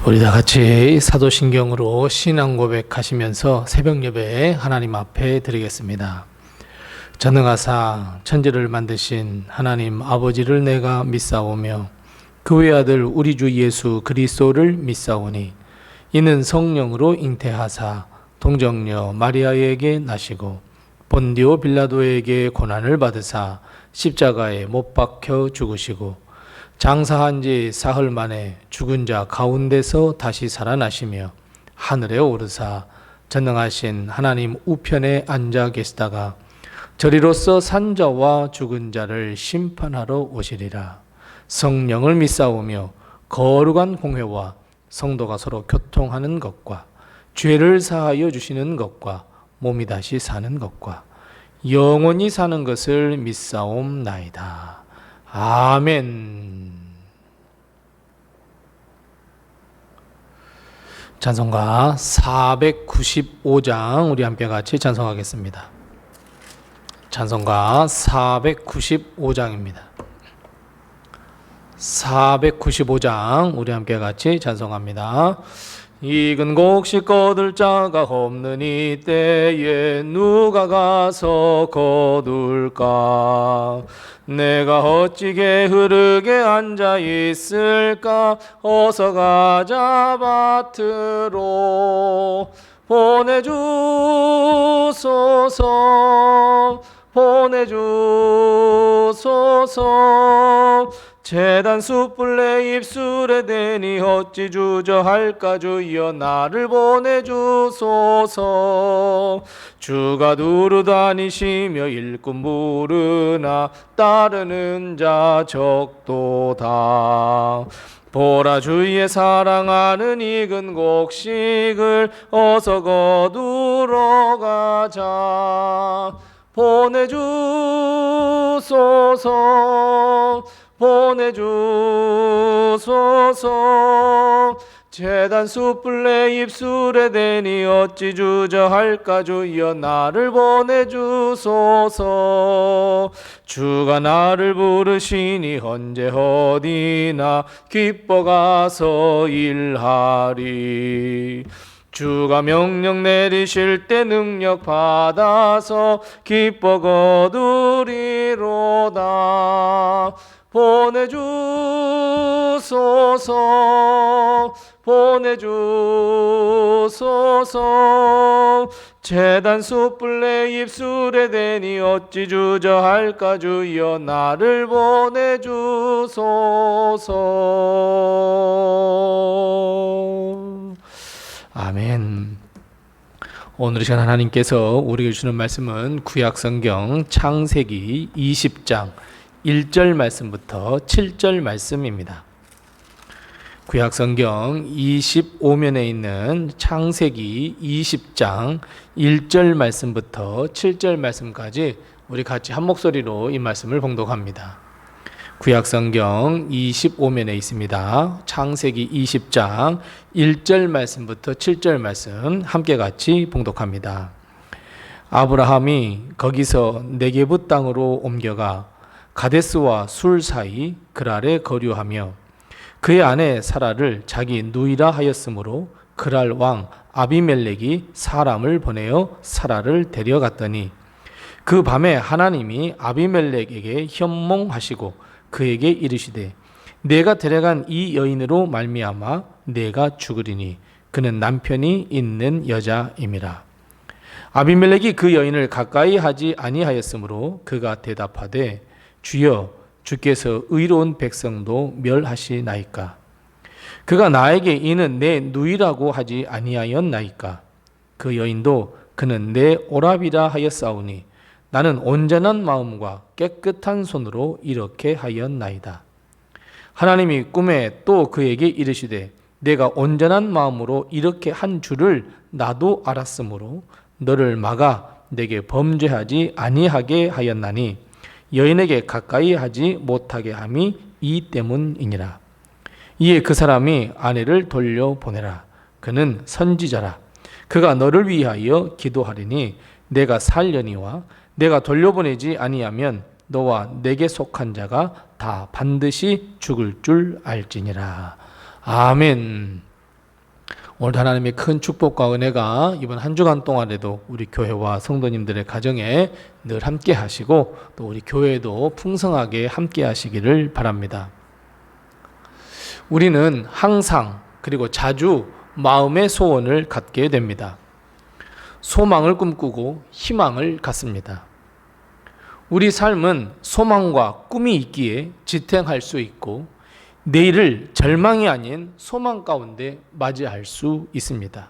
우리 다 같이 사도신경으로 신앙 고백하시면서 새벽 예배 하나님 앞에 드리겠습니다. 전능하사 천지를 만드신 하나님 아버지를 내가 믿사오며 그 외아들 우리 주 예수 그리스도를 믿사오니 이는 성령으로 잉태하사 동정녀 마리아에게 나시고 본디오 빌라도에게 고난을 받으사 십자가에 못 박혀 죽으시고 장사한 지 사흘 만에 죽은 자 가운데서 다시 살아나시며 하늘에 오르사 전능하신 하나님 우편에 앉아 계시다가 저리로서 산 자와 죽은 자를 심판하러 오시리라. 성령을 믿사오며 거룩한 공회와 성도가 서로 교통하는 것과 죄를 사하여 주시는 것과 몸이 다시 사는 것과 영원히 사는 것을 믿사옵나이다. 아멘. 찬송가 495장 우리 함께 같이 찬송하겠습니다. 찬송가 495장입니다. 495장 우리 함께 같이 찬송합니다. 익은 곡식 거둘 자가 없는 이때에 누가 가서 거둘까? 내가 어찌 게으르게 앉아 있을까? 어서 가자 밭으로 보내주소서 보내주소서. 제단 숯불 내 입술에 대니 어찌 주저할까? 주여 나를 보내주소서. 주가 두루 다니시며 일꾼 부르나 따르는 자 적도다. 보라 주의 사랑하는 익은 곡식을 어서 거두러 가자. 보내주소서 보내주소서. 제단 숯불 내 입술에 대니 어찌 주저할까? 주여 나를 보내주소서. 주가 나를 부르시니 언제 어디나 기뻐 가서 일하리. 주가 명령 내리실 때 능력 받아서 기뻐 거두리로다. 보내주소서 보내주소서. 제단 숯불 내 입술에 대니 어찌 주저할까? 주여 나를 보내주소서. 아멘. 오늘 이 시간 하나님께서 우리에게 주는 말씀은 구약성경 창세기 20장 1절 말씀부터 7절 말씀입니다. 구약성경 25면에 있는 창세기 20장 1절 말씀부터 7절 말씀까지 우리 같이 한 목소리로 이 말씀을 봉독합니다. 구약성경 25면에 있습니다. 창세기 20장 1절 말씀부터 7절 말씀 함께 같이 봉독합니다. 아브라함이 거기서 네게부 땅으로 옮겨가 가데스와 술 사이 그랄에 거류하며 그의 아내 사라를 자기 누이라 하였으므로 그랄 왕 아비멜렉이 사람을 보내어 사라를 데려갔더니 그 밤에 하나님이 아비멜렉에게 현몽하시고 그에게 이르시되 내가 데려간 이 여인으로 말미암아 내가 죽으리니 그는 남편이 있는 여자임이라. 아비멜렉이 그 여인을 가까이 하지 아니하였으므로 그가 대답하되 주여 주께서 의로운 백성도 멸하시나이까? 그가 나에게 이는 내 누이라고 하지 아니하였나이까? 그 여인도 그는 내 오라비라 하였사오니 나는 온전한 마음과 깨끗한 손으로 이렇게 하였나이다. 하나님이 꿈에 또 그에게 이르시되 내가 온전한 마음으로 이렇게 한 줄을 나도 알았으므로 너를 막아 내게 범죄하지 아니하게 하였나니 여인에게 가까이 하지 못하게 함이 이 때문이니라. 이에 그 사람이 아내를 돌려보내라. 그는 선지자라. 그가 너를 위하여 기도하리니 내가 살려니와 내가 돌려보내지 아니하면 너와 내게 속한 자가 다 반드시 죽을 줄 알지니라. 아멘. 오늘 하나님의 큰 축복과 은혜가 이번 한 주간 동안에도 우리 교회와 성도님들의 가정에 늘 함께 하시고 또 우리 교회도 풍성하게 함께 하시기를 바랍니다. 우리는 항상 그리고 자주 마음의 소원을 갖게 됩니다. 소망을 꿈꾸고 희망을 갖습니다. 우리 삶은 소망과 꿈이 있기에 지탱할 수 있고 내일을 절망이 아닌 소망 가운데 맞이할 수 있습니다.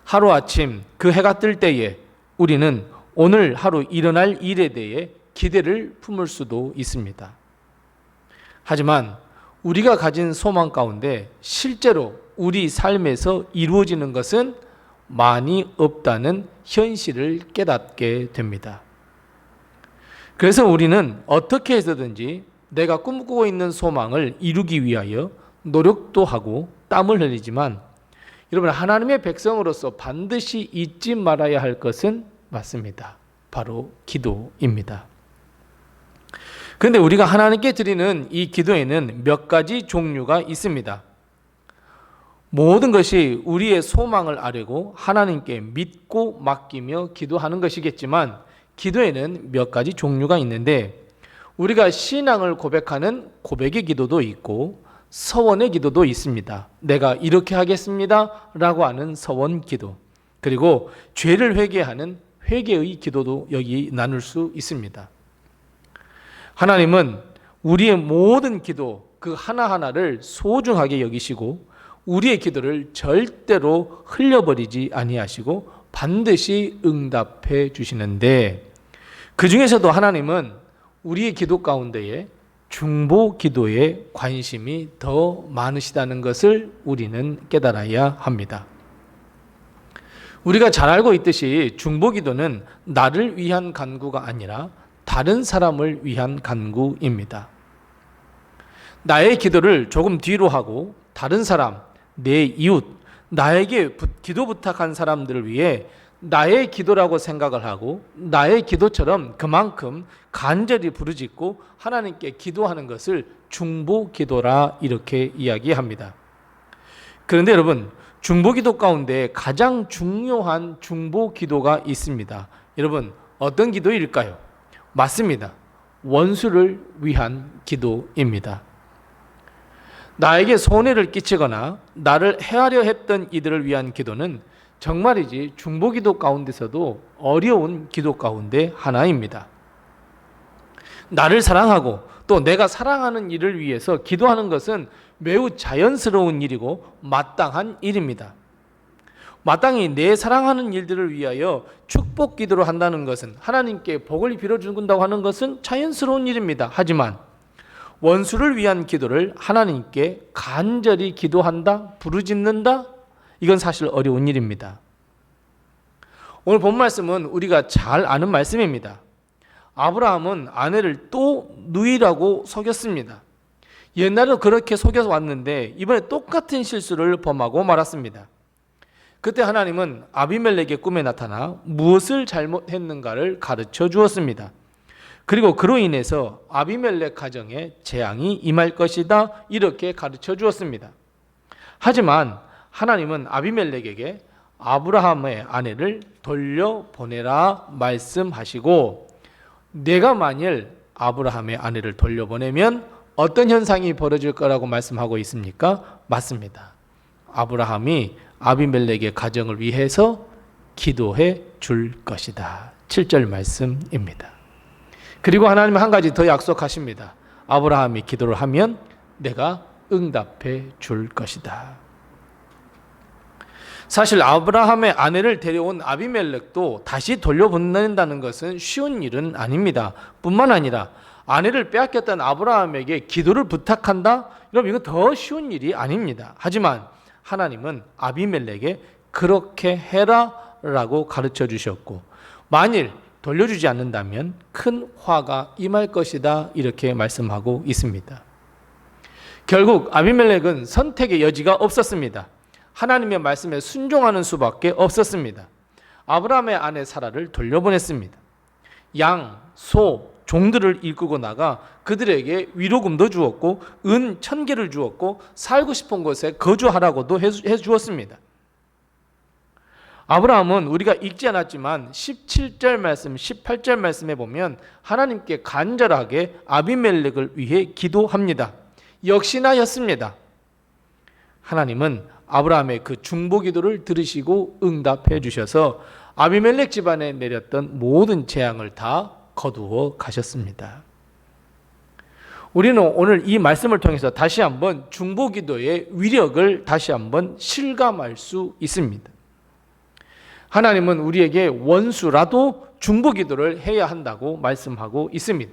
하루아침 그 해가 뜰 때에 우리는 오늘 하루 일어날 일에 대해 기대를 품을 수도 있습니다. 하지만 우리가 가진 소망 가운데 실제로 우리 삶에서 이루어지는 것은 많이 없다는 현실을 깨닫게 됩니다. 그래서 우리는 어떻게 해서든지 내가 꿈꾸고 있는 소망을 이루기 위하여 노력도 하고 땀을 흘리지만 여러분, 하나님의 백성으로서 반드시 잊지 말아야 할 것은 맞습니다. 바로 기도입니다. 그런데 우리가 하나님께 드리는 이 기도에는 몇 가지 종류가 있습니다. 모든 것이 우리의 소망을 아뢰고 하나님께 믿고 맡기며 기도하는 것이겠지만 기도에는 몇 가지 종류가 있는데 우리가 신앙을 고백하는 고백의 기도도 있고 서원의 기도도 있습니다. 내가 이렇게 하겠습니다 라고 하는 서원 기도, 그리고 죄를 회개하는 회개의 기도도 여기 나눌 수 있습니다. 하나님은 우리의 모든 기도 그 하나하나를 소중하게 여기시고 우리의 기도를 절대로 흘려버리지 아니하시고 반드시 응답해 주시는데 그 중에서도 하나님은 우리의 기도 가운데에 중보 기도에 관심이 더 많으시다는 것을 우리는 깨달아야 합니다. 우리가 잘 알고 있듯이 중보 기도는 나를 위한 간구가 아니라 다른 사람을 위한 간구입니다. 나의 기도를 조금 뒤로 하고 다른 사람, 내 이웃, 나에게 기도 부탁한 사람들을 위해 나의 기도라고 생각을 하고 나의 기도처럼 그만큼 간절히 부르짖고 하나님께 기도하는 것을 중보 기도라 이렇게 이야기합니다. 그런데 여러분, 중보 기도 가운데 가장 중요한 중보 기도가 있습니다. 여러분, 어떤 기도일까요? 맞습니다. 원수를 위한 기도입니다. 나에게 손해를 끼치거나 나를 해하려 했던 이들을 위한 기도는 정말이지 중보 기도 가운데서도 어려운 기도 가운데 하나입니다. 나를 사랑하고 또 내가 사랑하는 이를 위해서 기도하는 것은 매우 자연스러운 일이고 마땅한 일입니다. 마땅히 내 사랑하는 일들을 위하여 축복 기도를 한다는 것은 하나님께 복을 빌어준다고 하는 것은 자연스러운 일입니다. 하지만 원수를 위한 기도를 하나님께 간절히 기도한다, 부르짖는다, 이건 사실 어려운 일입니다. 오늘 본 말씀은 우리가 잘 아는 말씀입니다. 아브라함은 아내를 또 누이라고 속였습니다. 옛날에도 그렇게 속여서 왔는데 이번에 똑같은 실수를 범하고 말았습니다. 그때 하나님은 아비멜렉의 꿈에 나타나 무엇을 잘못했는가를 가르쳐 주었습니다. 그리고 그로 인해서 아비멜렉 가정에 재앙이 임할 것이다 이렇게 가르쳐 주었습니다. 하지만 하나님은 아비멜렉에게 아브라함의 아내를 돌려보내라 말씀하시고 내가 만일 아브라함의 아내를 돌려보내면 어떤 현상이 벌어질 거라고 말씀하고 있습니까? 맞습니다. 아브라함이 아비멜렉의 가정을 위해서 기도해 줄 것이다. 7절 말씀입니다. 그리고 하나님은 한 가지 더 약속하십니다. 아브라함이 기도를 하면 내가 응답해 줄 것이다. 사실 아브라함의 아내를 데려온 아비멜렉도 다시 돌려보낸다는 것은 쉬운 일은 아닙니다. 뿐만 아니라 아내를 빼앗겼던 아브라함에게 기도를 부탁한다? 여러분, 이거 더 쉬운 일이 아닙니다. 하지만 하나님은 아비멜렉에 그렇게 해라 라고 가르쳐 주셨고 만일 돌려주지 않는다면 큰 화가 임할 것이다 이렇게 말씀하고 있습니다. 결국 아비멜렉은 선택의 여지가 없었습니다. 하나님의 말씀에 순종하는 수밖에 없었습니다. 아브라함의 아내 사라를 돌려보냈습니다. 양, 소, 종들을 이끌고 나가 그들에게 위로금도 주었고 은 1,000개를 주었고 살고 싶은 곳에 거주하라고도 해주었습니다. 아브라함은 우리가 읽지 않았지만 17절 말씀, 18절 말씀에 보면 하나님께 간절하게 아비멜렉을 위해 기도합니다. 역시나였습니다. 하나님은 아브라함의 그 중보 기도를 들으시고 응답해 주셔서 아비멜렉 집안에 내렸던 모든 재앙을 다 거두어 가셨습니다. 우리는 오늘 이 말씀을 통해서 다시 한번 중보 기도의 위력을 다시 한번 실감할 수 있습니다. 하나님은 우리에게 원수라도 중보 기도를 해야 한다고 말씀하고 있습니다.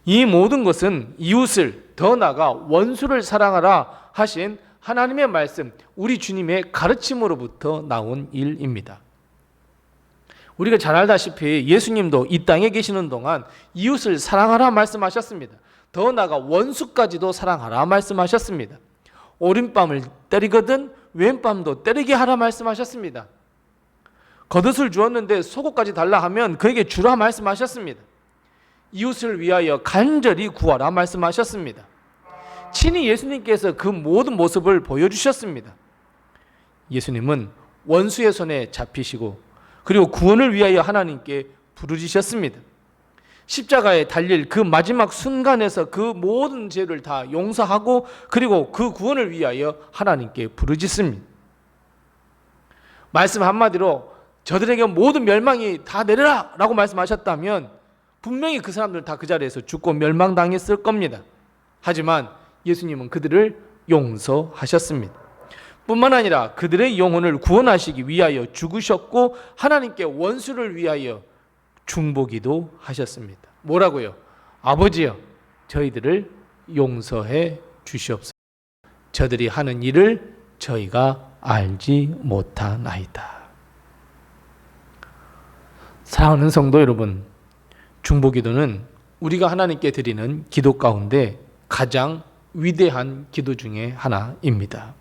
이 모든 것은 이웃을 더 나아가 원수를 사랑하라 하신 하나님의 말씀, 우리 주님의 가르침으로부터 나온 일입니다. 우리가 잘 알다시피 예수님도 이 땅에 계시는 동안 이웃을 사랑하라 말씀하셨습니다. 더 나아가 원수까지도 사랑하라 말씀하셨습니다. 오른밤을 때리거든 왼밤도 때리게 하라 말씀하셨습니다. 겉옷을 주었는데 속옷까지 달라 하면 그에게 주라 말씀하셨습니다. 이웃을 위하여 간절히 구하라 말씀하셨습니다. 친히 예수님께서 그 모든 모습을 보여주셨습니다. 예수님은 원수의 손에 잡히시고 그리고 구원을 위하여 하나님께 부르짖으셨습니다. 십자가에 달릴 그 마지막 순간에서 그 모든 죄를 다 용서하고 그리고 그 구원을 위하여 하나님께 부르짖습니다. 말씀 한마디로 저들에게 모든 멸망이 다 내려라 라고 말씀하셨다면 분명히 그 사람들은 다 그 자리에서 죽고 멸망당했을 겁니다. 하지만 예수님은 그들을 용서하셨습니다. 뿐만 아니라 그들의 영혼을 구원하시기 위하여 죽으셨고 하나님께 원수를 위하여 중보기도 하셨습니다. 뭐라고요? 아버지여 저희들을 용서해 주시옵소서. 저들이 하는 일을 저희가 알지 못하나이다. 사랑하는 성도 여러분, 중보기도는 우리가 하나님께 드리는 기도 가운데 가장 위대한 기도 중에 하나입니다.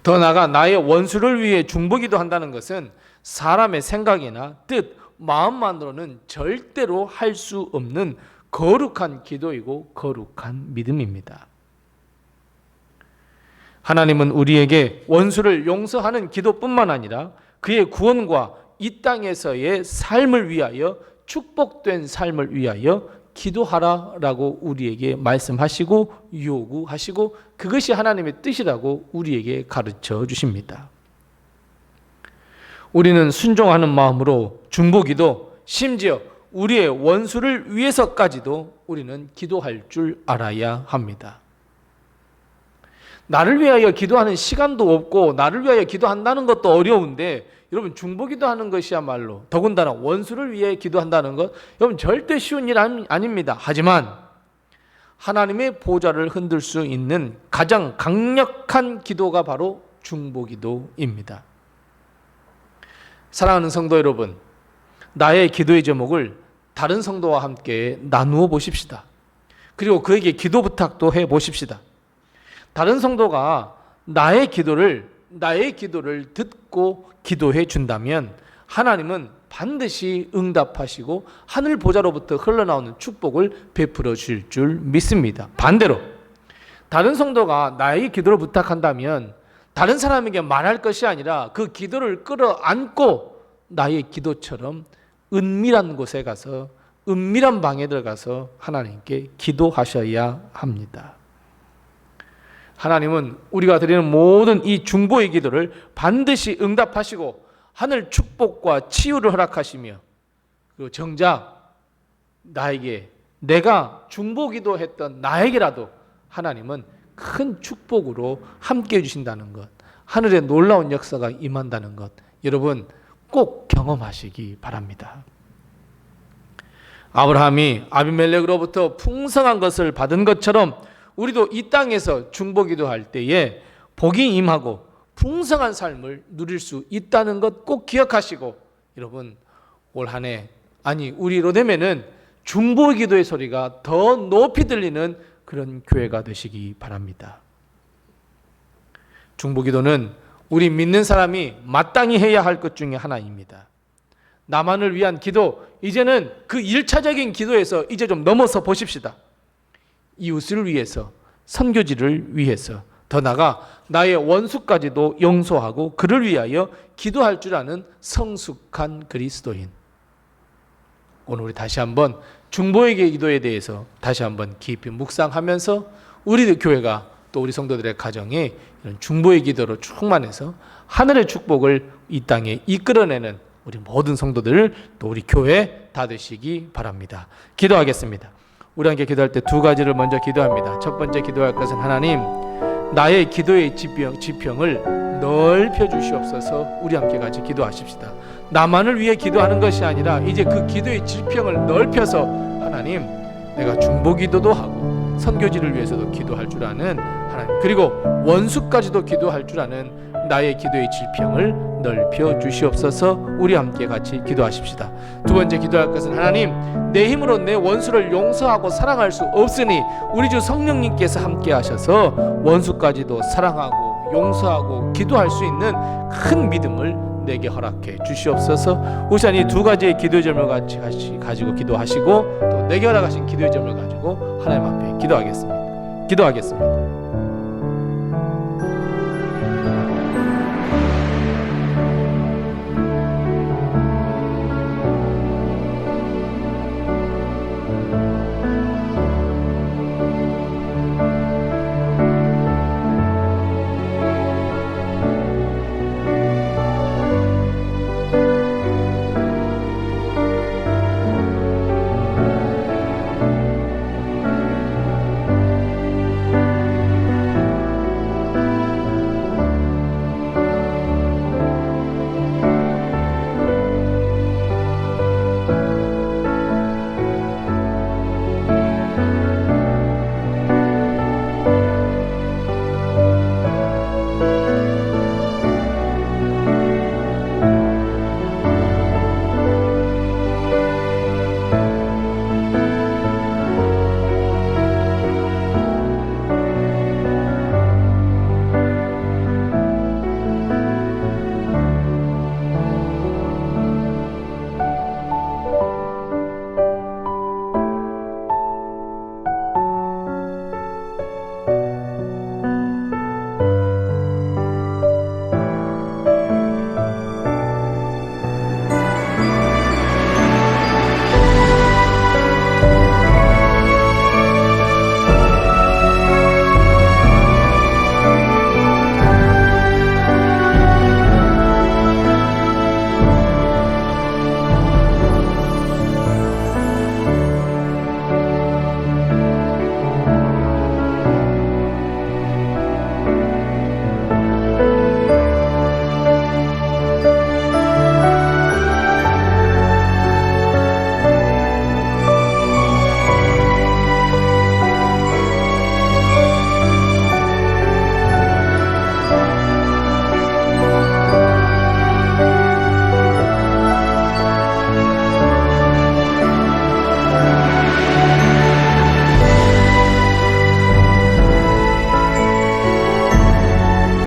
더 나아가 나의 원수를 위해 중보기도 한다는 것은 사람의 생각이나 뜻, 마음만으로는 절대로 할 수 없는 거룩한 기도이고 거룩한 믿음입니다. 하나님은 우리에게 원수를 용서하는 기도뿐만 아니라 그의 구원과 이 땅에서의 삶을 위하여 축복된 삶을 위하여 기도하라라고 우리에게 말씀하시고 요구하시고 그것이 하나님의 뜻이라고 우리에게 가르쳐 주십니다. 우리는 순종하는 마음으로 중보기도 심지어 우리의 원수를 위해서까지도 우리는 기도할 줄 알아야 합니다. 나를 위하여 기도하는 시간도 없고 나를 위하여 기도한다는 것도 어려운데 여러분 중보기도 하는 것이야말로 더군다나 원수를 위해 기도한다는 것 여러분 절대 쉬운 일 아닙니다. 하지만 하나님의 보좌를 흔들 수 있는 가장 강력한 기도가 바로 중보기도입니다. 사랑하는 성도 여러분, 나의 기도의 제목을 다른 성도와 함께 나누어 보십시다. 그리고 그에게 기도 부탁도 해 보십시다. 다른 성도가 나의 기도를 듣고 기도해 준다면 하나님은 반드시 응답하시고 하늘 보좌로부터 흘러나오는 축복을 베풀어 주실 줄 믿습니다. 반대로 다른 성도가 나의 기도를 부탁한다면 다른 사람에게 말할 것이 아니라 그 기도를 끌어안고 나의 기도처럼 은밀한 곳에 가서 은밀한 방에 들어가서 하나님께 기도하셔야 합니다. 하나님은 우리가 드리는 모든 이 중보의 기도를 반드시 응답하시고 하늘 축복과 치유를 허락하시며 그리고 정작 나에게 내가 중보기도 했던 나에게라도 하나님은 큰 축복으로 함께해 주신다는 것, 하늘의 놀라운 역사가 임한다는 것 여러분 꼭 경험하시기 바랍니다. 아브라함이 아비멜렉으로부터 풍성한 것을 받은 것처럼 우리도 이 땅에서 중보기도 할 때에 복이 임하고 풍성한 삶을 누릴 수 있다는 것 꼭 기억하시고 여러분 올 한 해 아니 우리 로데메는 중보기도의 소리가 더 높이 들리는 그런 교회가 되시기 바랍니다. 중보기도는 우리 믿는 사람이 마땅히 해야 할 것 중에 하나입니다. 나만을 위한 기도, 이제는 그 1차적인 기도에서 이제 좀 넘어서 보십시다. 이웃을 위해서, 선교지를 위해서, 더 나아가 나의 원수까지도 용서하고 그를 위하여 기도할 줄 아는 성숙한 그리스도인. 오늘 우리 다시 한번 중보의 기도에 대해서 다시 한번 깊이 묵상하면서 우리 교회가 또 우리 성도들의 가정에 이런 중보의 기도로 충만해서 하늘의 축복을 이 땅에 이끌어내는 우리 모든 성도들, 또 우리 교회 다 되시기 바랍니다. 기도하겠습니다. 우리 함께 기도할 때 두 가지를 먼저 기도합니다. 첫 번째 기도할 것은, 하나님, 나의 기도의 지평을 넓혀 주시옵소서. 우리 함께 같이 기도하십시다. 나만을 위해 기도하는 것이 아니라 이제 그 기도의 지평을 넓혀서, 하나님, 내가 중보 기도도 하고 선교지를 위해서도 기도할 줄 아는 하나님, 그리고 원수까지도 기도할 줄 아는 나의 기도의 지평을 넓혀 주시옵소서. 우리 함께 같이 기도하십시다. 두 번째 기도할 것은, 하나님, 내 힘으로 내 원수를 용서하고 사랑할 수 없으니 우리 주 성령님께서 함께 하셔서 원수까지도 사랑하고 용서하고 기도할 수 있는 큰 믿음을 내게 허락해 주시옵소서. 우선 이 두 가지의 기도의 점을 같이 가지고 기도하시고, 또 내게 허락하신 기도의 점을 가지고 하나님 앞에 기도하겠습니다.